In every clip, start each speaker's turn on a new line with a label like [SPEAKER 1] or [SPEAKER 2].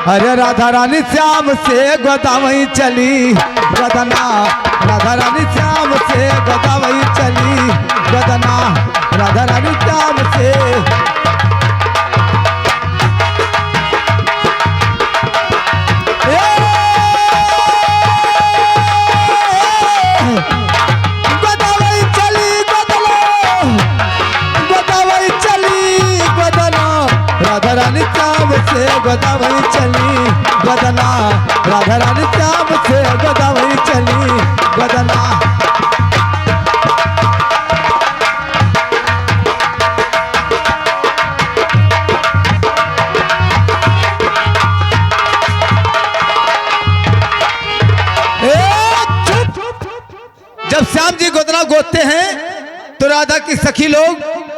[SPEAKER 1] अरे राधा रानी श्याम से गोदावरी चली गदना, राधा रानी श्याम से गोदावरी चली गदना, राधा रानी श्याम से। गोदावरी चली गदना, गोदावरी चली गदना, राधा रानी श्याम से गोदावरी चली गदना, राधा रानी श्याम से गोदावरी चली गदना। जब श्याम जी गोदना गोदते हैं तो राधा की सखी लोग,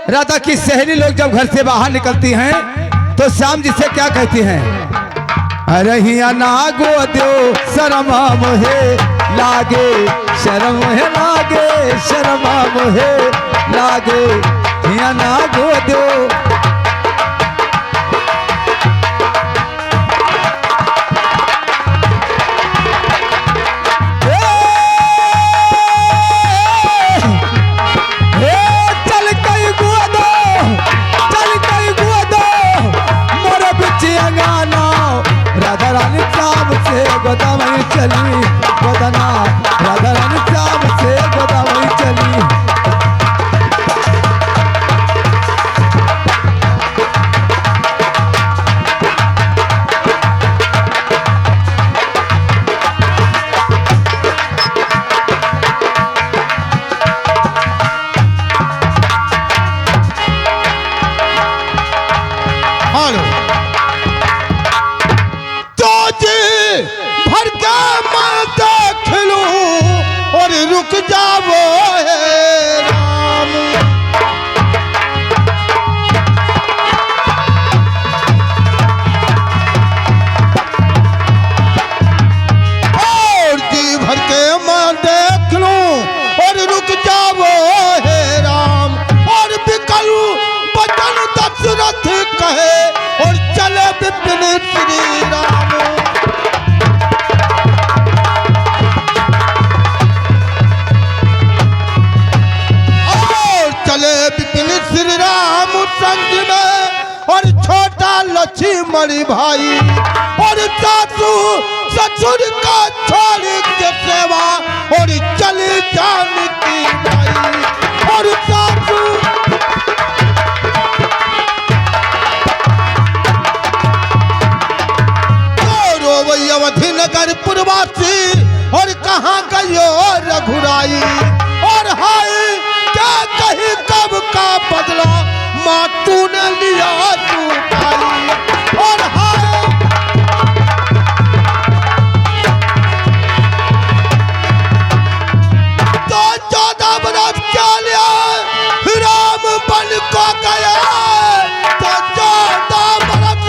[SPEAKER 1] राधा की सहेली लोग जब घर से बाहर निकलती हैं तो श्याम जी से क्या कहती हैं? अरे हिया ना गोदो शर्म मोहे लागे, शर्म है लागे, शर्म मोहे लागे, हिया ना गोदो। गोदावरी चली गदना, राधा रानी श्याम से गोदावरी चली। रुक जाओ हे राम, और जी भर के मैं देख लूं और रुक जाओ हे राम, और बिकल बचन दशरथ कहे और चले विपिन श्री राम। विपिन श्री राम संग में और छोटा लक्ष्मण भाई, और सासू ससुर का छोड़ के सेवा और चली जानकी भाई, और सासू रोवई अवधि नगर पुरवासी, और कहाँ गयो रघुराई, और हाय क्या कहीं कब का बदला माँ तूने लिया तू भाई, और हाय तो 14 बरस क्या लिया राम बन को गया, तो 14 बरस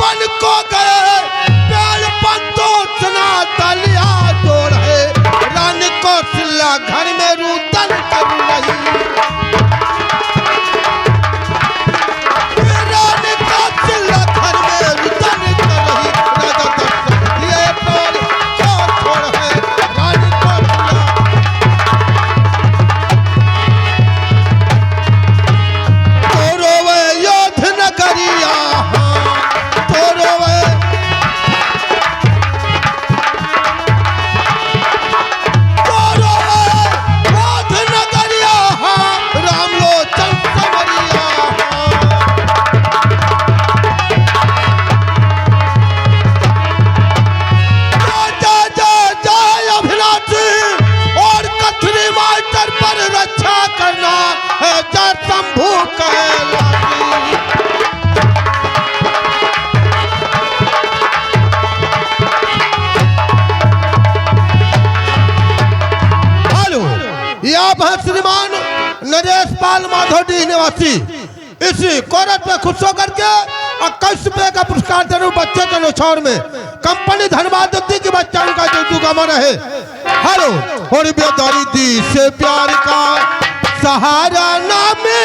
[SPEAKER 1] बन को गए, प्यार पत्तो सुना तलिया जोड़ है, रानी कौशल्या घर में रूतन कर रही, रानी कौशल्या घर में रूतन कर रही, राजा दशरथ ये टोल क्यों छोड़ है, रानी कौशल्या तो रोवे योध नगरिया, तो रोवे नरेश पाल माधोडी निवासी इसी कोरट में खुश होकर के 21 रुपए का पुरस्कार जरूर बच्चे के नौछावर में कंपनी धन्यवाद देती कि बच्चा उनका जो रहे। हेलो और बेदारी दी से प्यार का
[SPEAKER 2] सहारा ना मिले।